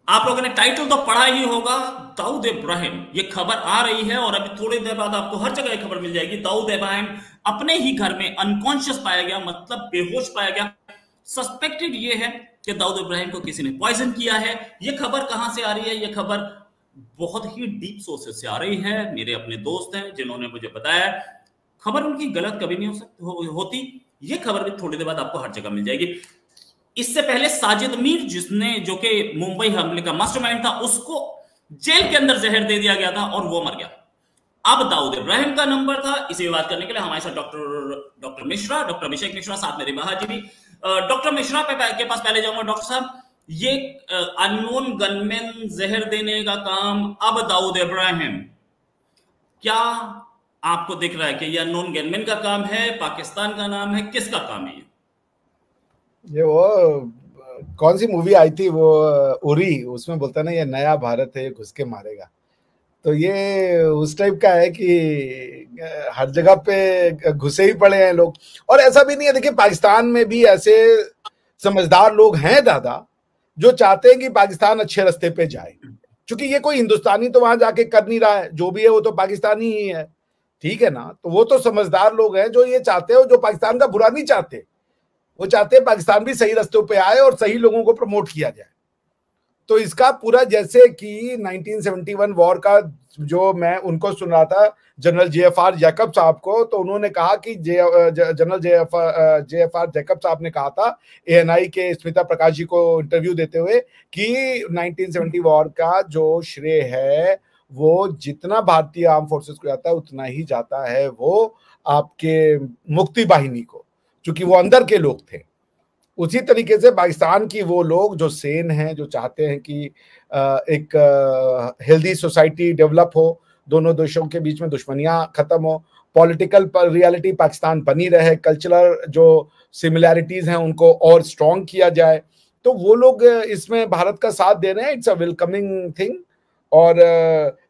आप लोगों ने टाइटल तो पढ़ा ही होगा, दाऊद इब्राहिम। ये खबर आ रही है और अभी थोड़ी देर बाद आपको हर जगह ये खबर मिल जाएगी। दाऊद इब्राहिम अपने ही घर में अनकॉन्शियस पाया गया, मतलब बेहोश पाया गया। सस्पेक्टेड ये है कि दाऊद इब्राहिम को किसी ने पॉइजन किया है। ये खबर कहां से आ रही है? ये खबर बहुत ही डीप सोर्सेस से आ रही है। मेरे अपने दोस्त हैं जिन्होंने मुझे बताया। खबर उनकी गलत कभी नहीं होती। ये खबर भी थोड़ी देर बाद आपको हर जगह मिल जाएगी। इससे पहले साजिद मीर, जिसने जो कि मुंबई हमले का मास्टरमाइंड था, उसको जेल के अंदर जहर दे दिया गया था और वो मर गया। अब दाऊद इब्राहिम का नंबर था। इसी बात करने के लिए हमारे साथ डॉक्टर मिश्रा, डॉक्टर अभिषेक मिश्रा, साथ मेरे बहाजी भी। डॉक्टर मिश्रा के पास पहले जाऊंगा। डॉक्टर साहब, ये अननोन गनमैन जहर देने का काम अब दाऊद इब्राहिम, क्या आपको दिख रहा है कि ये अननोन गनमैन का काम है, पाकिस्तान का नाम है, किसका काम है ये वो कौन सी मूवी आई थी वो, उरी, उसमें बोलता है ना ये नया भारत है, ये घुस के मारेगा। तो ये उस टाइप का है कि हर जगह पे घुसे ही पड़े हैं लोग। और ऐसा भी नहीं है, देखिए पाकिस्तान में भी ऐसे समझदार लोग हैं दादा, जो चाहते हैं कि पाकिस्तान अच्छे रास्ते पे जाए। क्योंकि ये कोई हिंदुस्तानी तो वहां जाके कर नहीं रहा है, जो भी है वो तो पाकिस्तानी ही है, ठीक है ना। तो वो तो समझदार लोग हैं जो ये चाहते हो, जो पाकिस्तान का बुरा नहीं चाहते। वो चाहते हैं पाकिस्तान भी सही रास्तों पे आए और सही लोगों को प्रमोट किया जाए। तो इसका पूरा, जैसे कि 1971 वॉर का जो मैं उनको सुन रहा था जनरल जेएफआर जैकब साहब को, तो उन्होंने कहा कि जनरल जेएफआर जैकब साहब ने कहा था एएनआई के स्मिता प्रकाश जी को इंटरव्यू देते हुए कि 1970 वॉर का जो श्रेय है वो जितना भारतीय आर्म फोर्सेस को जाता है उतना ही जाता है वो आपके मुक्ति बाहिनी को, क्योंकि वो अंदर के लोग थे। उसी तरीके से पाकिस्तान की वो लोग जो सेन हैं, जो चाहते हैं कि एक हेल्दी सोसाइटी डेवलप हो, दोनों देशों के बीच में दुश्मनियां खत्म हो, पॉलिटिकल रियलिटी पाकिस्तान बनी रहे, कल्चरल जो सिमिलैरिटीज हैं उनको और स्ट्रॉन्ग किया जाए, तो वो लोग इसमें भारत का साथ दे रहे हैं। It's a welcoming thing. और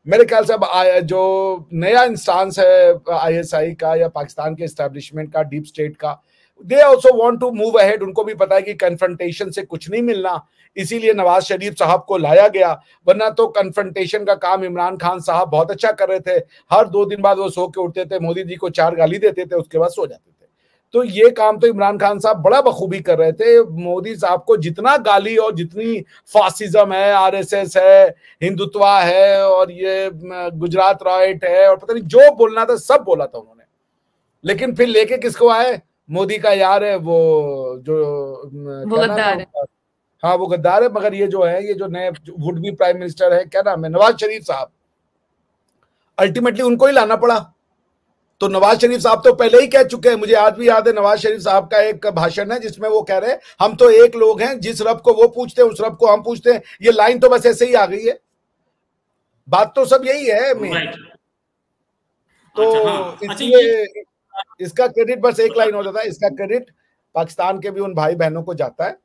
मेरे ख्याल से अब जो नया इंस्टांस है आईएसआई का या पाकिस्तान के एस्टेब्लिशमेंट का, डीप स्टेट का, they also want to move ahead. उनको भी पता है कि कन्फ्रंटेशन से कुछ नहीं मिलना, इसीलिए नवाज शरीफ साहब को लाया गया। वरना तो कन्फ्रंटेशन का काम इमरान खान साहब बहुत अच्छा कर रहे थे। हर 2 दिन बाद वो सो के उठते थे, मोदी जी को 4 गाली देते थे, उसके बाद सो जाते थे। तो ये काम तो इमरान खान साहब बड़ा बखूबी कर रहे थे। मोदी साहब को जितना गाली और जितनी फासिज्म है, आरएसएस है, हिंदुत्वा है और ये गुजरात राइट है और पता नहीं जो बोलना था सब बोला था उन्होंने। लेकिन फिर लेके किसको आए? मोदी का यार है वो, जो क्या नाम है, हाँ वो गद्दार है। मगर ये जो है, ये जो नए वुड बी प्राइम मिनिस्टर है, क्या नाम है, नवाज शरीफ साहब, अल्टीमेटली उनको ही लाना पड़ा। तो नवाज शरीफ साहब तो पहले ही कह चुके हैं, मुझे आज भी याद है नवाज शरीफ साहब का एक भाषण है जिसमें वो कह रहे हैं हम तो एक लोग हैं, जिस रब को वो पूछते हैं उस रब को हम पूछते हैं। ये लाइन तो बस ऐसे ही आ गई है, बात तो सब यही है मेन। तो अच्छा, हाँ, अच्छा, इसलिए इसका क्रेडिट बस एक लाइन हो जाता है, इसका क्रेडिट पाकिस्तान के भी उन भाई बहनों को जाता है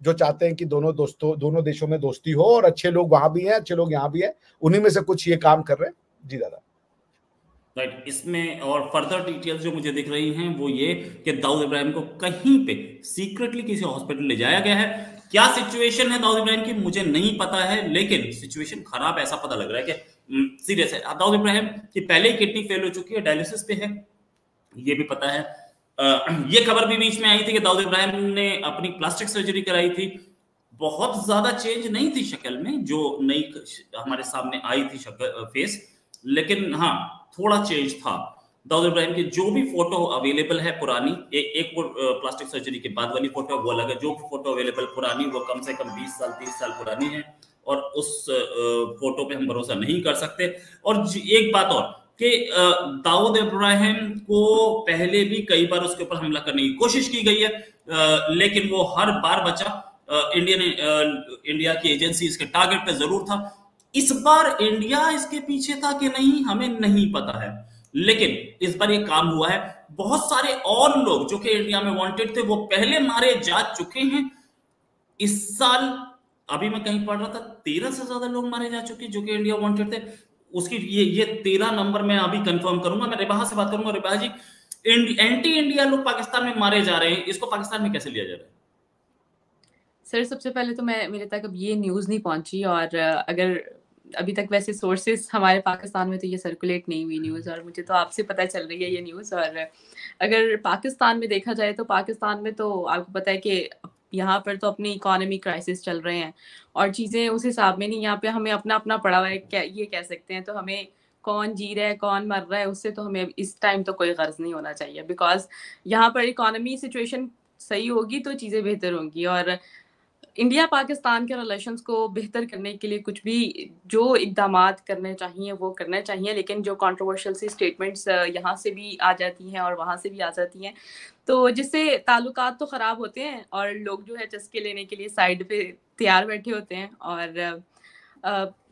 जो चाहते हैं कि दोनों देशों में दोस्ती हो, और अच्छे लोग वहां भी हैं, अच्छे लोग यहाँ भी हैं, उन्हीं में से कुछ ये काम कर रहे हैं। जी दादा। राइट। इसमें और फर्दर डिटेल्स जो मुझे दिख रही हैं वो ये कि दाऊद इब्राहिम को कहीं पे सीक्रेटली किसी हॉस्पिटल ले जाया गया है। क्या सिचुएशन है दाऊद इब्राहिम की मुझे नहीं पता है, लेकिन सिचुएशन खराब ऐसा पता लग रहा है कि सीरियस है। दाऊद इब्राहिम की पहले ही किडनी फेल हो चुकी है, डायलिसिस पे है, ये भी पता है। ये खबर भी बीच में आई थी कि दाऊद इब्राहिम ने अपनी प्लास्टिक सर्जरी कराई थी। बहुत ज्यादा चेंज नहीं थी शक्ल में, जो नई हमारे सामने आई थी शक्ल फेस, लेकिन हाँ थोड़ा चेंज था। दाऊद इब्राहिम की जो भी फोटो अवेलेबल है पुरानी, एक वो प्लास्टिक सर्जरी के बाद वाली फोटो वो अलग है, जो फोटो अवेलेबल पुरानी वो कम से कम 20 साल 30 साल पुरानी है, और उस फोटो पे हम भरोसा नहीं कर सकते। और एक बात और कि दाऊद इब्राहिम को पहले भी कई बार उसके ऊपर हमला करने की कोशिश की गई है, लेकिन वो हर बार बचा। इंडिया की एजेंसी इसके टारगेट पे जरूर था। इस बार इंडिया इसके पीछे था कि नहीं हमें नहीं पता है, लेकिन इस बार ये काम हुआ है। बहुत सारे और लोग जो कि इंडिया में वांटेड थे वो पहले मारे जा चुके हैं। इस साल अभी मैं कहीं पढ़ रहा था 13 से ज्यादा लोग मारे जा चुके जो कि इंडिया वांटेड थे। उसकी ये 13 नंबर मैं अभी कंफर्म करूंगा। मैं रिबाहा से बात करूंगा। रिबाहा जी, एंटी इंडिया लोग पाकिस्तान में मारे जा रहे हैं, इसको पाकिस्तान में कैसे लिया जा रहा है? सर सबसे पहले तो मैं मेरे तक अब ये न्यूज़ नहीं पहुंची, और अगर अभी तक वैसे सोर्सेस हमारे पाकिस्तान में तो ये सर्कुलेट नहीं हुई न्यूज़, और मुझे तो आपसे पता चल रही है ये न्यूज़। और अगर पाकिस्तान में देखा जाए तो पाकिस्तान में तो आपको पता है कि यहाँ पर तो अपनी इकोनॉमी क्राइसिस चल रहे हैं और चीज़ें उस हिसाब में नहीं। यहाँ पे हमें अपना अपना पड़ा हुआ है, क्या ये कह सकते हैं। तो हमें कौन जी रहा है कौन मर रहा है उससे तो हमें इस टाइम तो कोई गर्ज नहीं होना चाहिए, बिकॉज यहाँ पर इकोनॉमी सिचुएशन सही होगी तो चीज़ें बेहतर होंगी। और इंडिया पाकिस्तान के रिलेशंस को बेहतर करने के लिए कुछ भी जो इक़दामात करने चाहिए वो करने चाहिए, लेकिन जो कंट्रोवर्शियल सी स्टेटमेंट्स यहाँ से भी आ जाती हैं और वहाँ से भी आ जाती हैं, तो जिससे ताल्लुकात तो ख़राब होते हैं और लोग जो है चस्के लेने के लिए साइड पे तैयार बैठे होते हैं। और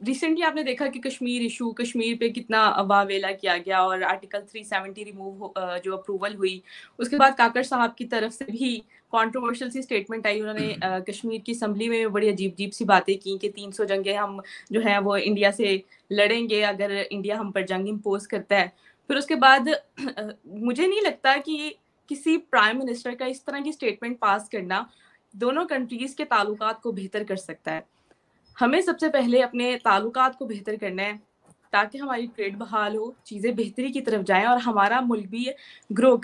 रिसेंटली आपने देखा कि कश्मीर इशू, कश्मीर पे कितना वावेला किया गया और आर्टिकल 370 रिमूव जो अप्रूवल हुई, उसके बाद काकर साहब की तरफ से भी कंट्रोवर्शियल सी स्टेटमेंट आई। उन्होंने कश्मीर की असम्बली में बड़ी अजीब अजीब सी बातें की कि 300 जंगें हम जो है वो इंडिया से लड़ेंगे अगर इंडिया हम पर जंग इम्पोज करता है। फिर उसके बाद मुझे नहीं लगता कि किसी प्राइम मिनिस्टर का इस तरह की स्टेटमेंट पास करना दोनों कंट्रीज के ताल्लुकात को बेहतर कर सकता है। हमें सबसे पहले अपने ताल्लुकात को बेहतर करना है ताकि हमारी ट्रेड बहाल हो, चीज़ें बेहतरी की तरफ जाएं और हमारा मुल्क भी ग्रो।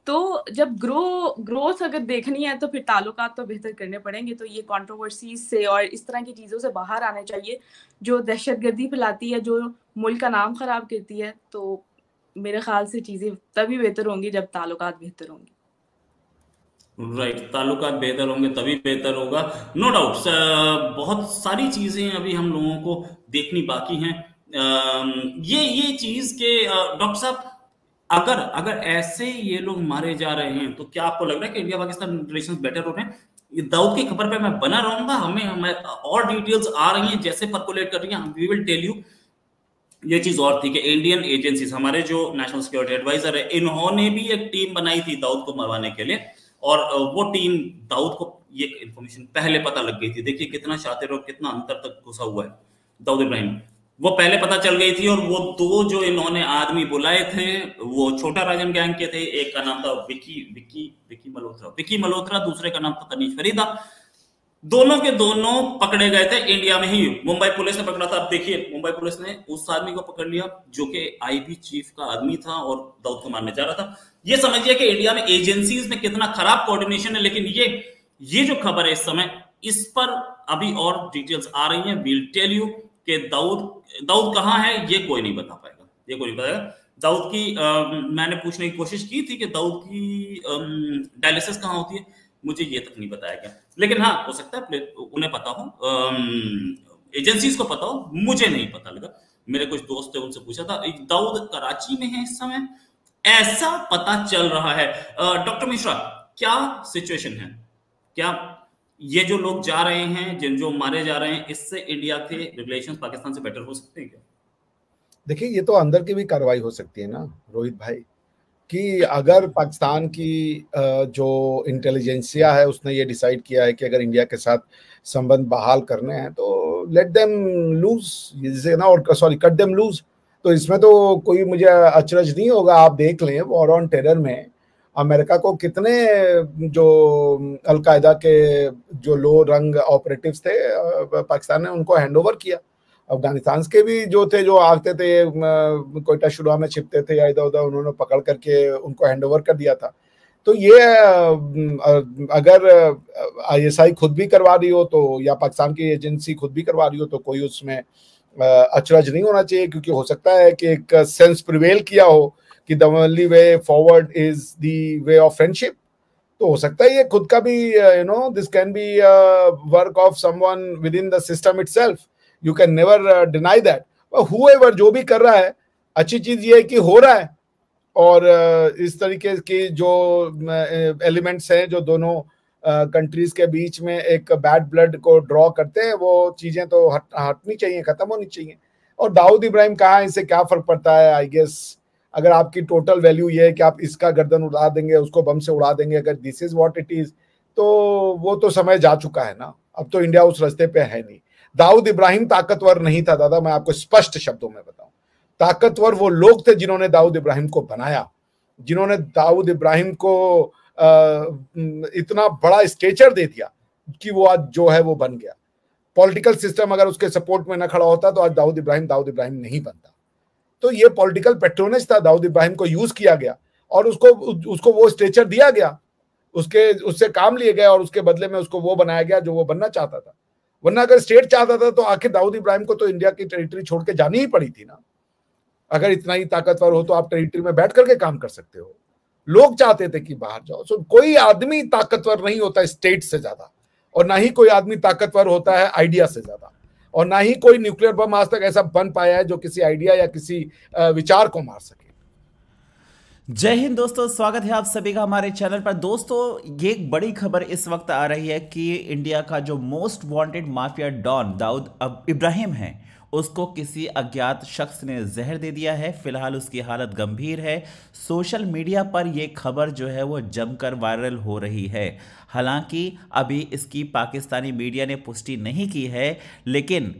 तो जब ग्रोथ अगर देखनी है तो फिर ताल्लुकात तो बेहतर करने पड़ेंगे। तो ये कंट्रोवर्सीज से और इस तरह की चीज़ों से बाहर आने चाहिए जो दहशतगर्दी फैलाती है, जो मुल्क का नाम ख़राब करती है। तो मेरे ख्याल से चीज़ें तभी बेहतर होंगी जब ताल्लुकात बेहतर होंगे। राइट, ताल्लुकात बेहतर होंगे तभी बेहतर होगा, नो डाउट। बहुत सारी चीजें अभी हम लोगों को देखनी बाकी हैं। ये चीज के डॉक्टर साहब, अगर अगर ऐसे ये लोग मारे जा रहे हैं तो क्या आपको लग रहा है कि इंडिया पाकिस्तान रिलेशंस बेटर हो रहे हैं? ये दाऊद की खबर पे मैं बना रहूंगा, हमें और डिटेल्स आ रही हैं जैसे परकोलेट कर रही हैं, वी विल टेल यू। ये चीज और थी कि इंडियन एजेंसीज, हमारे जो नेशनल सिक्योरिटी एडवाइजर है, इन्होंने भी एक टीम बनाई थी दाऊद को मरवाने के लिए, और वो टीम, दाऊद को ये इंफॉर्मेशन पहले पता लग गई थी। देखिए कितना शातिर और कितना अंतर तक घुसा हुआ है दाऊद इब्राहिम, वो पहले पता चल गई थी। और वो दो जो इन्होंने आदमी बुलाए थे वो छोटा राजन गैंग के थे, एक का नाम था विकी मल्होत्रा, दूसरे का नाम था तनीश फरीदा। दोनों के दोनों पकड़े गए थे इंडिया में ही, मुंबई पुलिस ने पकड़ा था। अब देखिए मुंबई पुलिस ने उस आदमी को पकड़ लिया जो कि आईबी चीफ का आदमी था और दाऊद को मारने जा रहा था। ये समझिए कि इंडिया में एजेंसीज में कितना खराब कोऑर्डिनेशन है। लेकिन ये जो खबर है इस समय, इस पर अभी और डिटेल्स आ रही हैं, वील टेल यू कि दाऊद कहां है ये कोई नहीं बता पाएगा, ये कोई नहीं बताएगा। दाऊद की मैंने पूछने की कोशिश की थी कि दाऊद की डायलिसिस कहां होती है, मुझे ये तक नहीं बताया गया। लेकिन हाँ, हो सकता है उन्हें पता हो, एजेंसीज को पता हो, मुझे नहीं पता लगा। मेरे कुछ दोस्त थे, उनसे पूछा था। दाऊद कराची में है इस समय, ऐसा पता चल रहा है। डॉक्टर मिश्रा, क्या सिचुएशन है? क्या ये जो लोग जा रहे हैं, जिन जो मारे जा रहे हैं, इससे इंडिया के रिलेशंस पाकिस्तान से बेटर हो सकते हैं क्या? देखिए, ये तो अंदर की भी कार्रवाई हो सकती है ना रोहित भाई, कि अगर पाकिस्तान की जो इंटेलिजेंसिया है उसने ये डिसाइड किया है कि अगर इंडिया के साथ संबंध बहाल करने हैं तो लेट देम लूज, जिसे ना, और सॉरी कट देम लूज। तो इसमें तो कोई मुझे अचरज नहीं होगा। आप देख लें वॉर ऑन टेरर में अमेरिका को कितने जो अलकायदा के जो लो रंग ऑपरेटिव्स थे पाकिस्तान ने उनको हैंडओवर किया। अफगानिस्तान के भी जो थे, जो आते थे कोयटा शुरा में छिपते थे या इधर उधर, उन्होंने पकड़ करके उनको हैंडओवर कर दिया था। तो ये अगर आईएसआई खुद भी करवा रही हो तो, या पाकिस्तान की एजेंसी खुद भी करवा रही हो तो कोई उसमें अचरज नहीं होना चाहिए, क्योंकि हो सकता है कि एक सेंस प्रिवेल किया हो कि the only way forward is the way of friendship. तो हो सकता है ये खुद का भी, this can be work of someone within the system itself. You can never deny that. However जो भी कर रहा है, अच्छी चीज ये है कि हो रहा है, और इस तरीके की जो एलिमेंट्स हैं जो दोनों कंट्रीज के बीच में एक बैड ब्लड को ड्रॉ करते हैं, वो चीजें तो हटनी चाहिए, खत्म होनी चाहिए। और दाऊद इब्राहिम कहाँ है, इससे क्या फर्क पड़ता है? आई गेस अगर आपकी टोटल वैल्यू ये है कि आप इसका गर्दन उड़ा देंगे, उसको बम से उड़ा देंगे, अगर this is what it is, तो वो तो समय जा चुका है ना। अब तो इंडिया उस रास्ते पे है नहीं। दाऊद इब्राहिम ताकतवर नहीं था दादा, मैं आपको स्पष्ट शब्दों में बताऊं। ताकतवर वो लोग थे जिन्होंने दाऊद इब्राहिम को बनाया, जिन्होंने दाऊद इब्राहिम को इतना बड़ा स्टेचर दे दिया कि वो आज जो है वो बन गया। पॉलिटिकल सिस्टम अगर उसके सपोर्ट में ना खड़ा होता तो आज दाऊद इब्राहिम नहीं बनता। तो ये पॉलिटिकल पेट्रोनेज था, दाऊद इब्राहिम को यूज किया गया और उसको वो स्टेचर दिया गया, उससे काम लिए गए और उसके बदले में उसको वो बनाया गया जो वो बनना चाहता था। वरना अगर स्टेट चाहता था तो आखिर दाऊद इब्राहिम को तो इंडिया की टेरिटरी छोड़ के जानी ही पड़ी थी ना। अगर इतना ही ताकतवर हो तो आप टेरिटरी में बैठ करके काम कर सकते हो। लोग चाहते थे कि बाहर जाओ। सो कोई आदमी ताकतवर नहीं होता स्टेट से ज्यादा, और ना ही कोई आदमी ताकतवर होता है आइडिया से ज्यादा, और ना ही कोई न्यूक्लियर बम आज तक ऐसा बन पाया है जो किसी आइडिया या किसी विचार को मार सके। जय हिंद दोस्तों, स्वागत है आप सभी का हमारे चैनल पर। दोस्तों, ये एक बड़ी खबर इस वक्त आ रही है कि इंडिया का जो most wanted mafia don Dawood Ibrahim है, उसको किसी अज्ञात शख्स ने जहर दे दिया है। फिलहाल उसकी हालत गंभीर है। सोशल मीडिया पर यह खबर जो है वो जमकर वायरल हो रही है। हालांकि अभी इसकी पाकिस्तानी मीडिया ने पुष्टि नहीं की है, लेकिन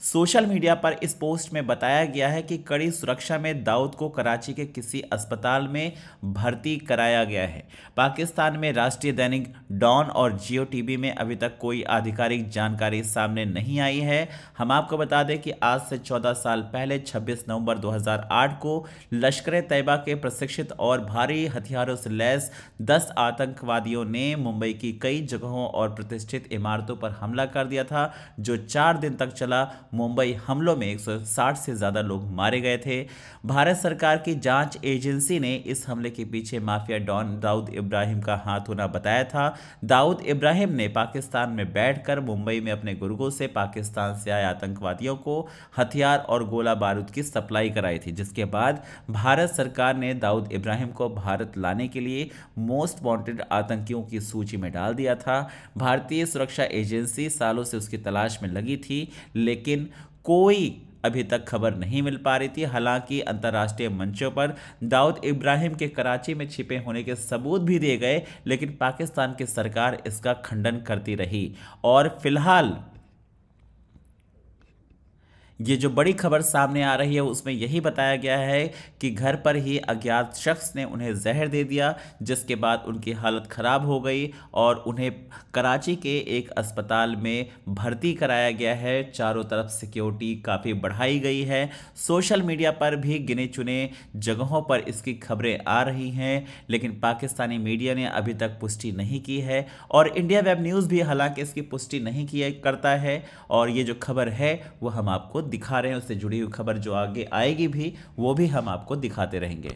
सोशल मीडिया पर इस पोस्ट में बताया गया है कि कड़ी सुरक्षा में दाऊद को कराची के किसी अस्पताल में भर्ती कराया गया है। पाकिस्तान में राष्ट्रीय दैनिक डॉन और जियो टीवी में अभी तक कोई आधिकारिक जानकारी सामने नहीं आई है। हम आपको बता दें कि आज से 14 साल पहले 26 नवंबर 2008 को लश्कर-ए-तैयबा के प्रशिक्षित और भारी हथियारों से लैस 10 आतंकवादियों ने मुंबई की कई जगहों और प्रतिष्ठित इमारतों पर हमला कर दिया था, जो 4 दिन तक चला। मुंबई हमलों में 160 से ज्यादा लोग मारे गए थे। भारत सरकार की जांच एजेंसी ने इस हमले के पीछे माफिया डॉन दाऊद इब्राहिम का हाथ होना बताया था। दाऊद इब्राहिम ने पाकिस्तान में बैठकर मुंबई में अपने गुर्गों से पाकिस्तान से आए आतंकवादियों को हथियार और गोला बारूद की सप्लाई कराई थी, जिसके बाद भारत सरकार ने दाऊद इब्राहिम को भारत लाने के लिए मोस्ट वांटेड आतंकियों की सूची में डाल दिया था। भारतीय सुरक्षा एजेंसी सालों से उसकी तलाश में लगी थी, लेकिन कोई अभी तक खबर नहीं मिल पा रही थी। हालांकि अंतर्राष्ट्रीय मंचों पर दाऊद इब्राहिम के कराची में छिपे होने के सबूत भी दिए गए, लेकिन पाकिस्तान की सरकार इसका खंडन करती रही। और फिलहाल ये जो बड़ी खबर सामने आ रही है उसमें यही बताया गया है कि घर पर ही अज्ञात शख्स ने उन्हें जहर दे दिया, जिसके बाद उनकी हालत खराब हो गई और उन्हें कराची के एक अस्पताल में भर्ती कराया गया है। चारों तरफ सिक्योरिटी काफ़ी बढ़ाई गई है। सोशल मीडिया पर भी गिने चुने जगहों पर इसकी खबरें आ रही हैं, लेकिन पाकिस्तानी मीडिया ने अभी तक पुष्टि नहीं की है और इंडिया वेब न्यूज़ भी हालांकि इसकी पुष्टि नहीं करता है। और ये जो खबर है वो हम आपको दिखा रहे हैं, उससे जुड़ी हुई खबर जो आगे आएगी भी वो भी हम आपको दिखाते रहेंगे।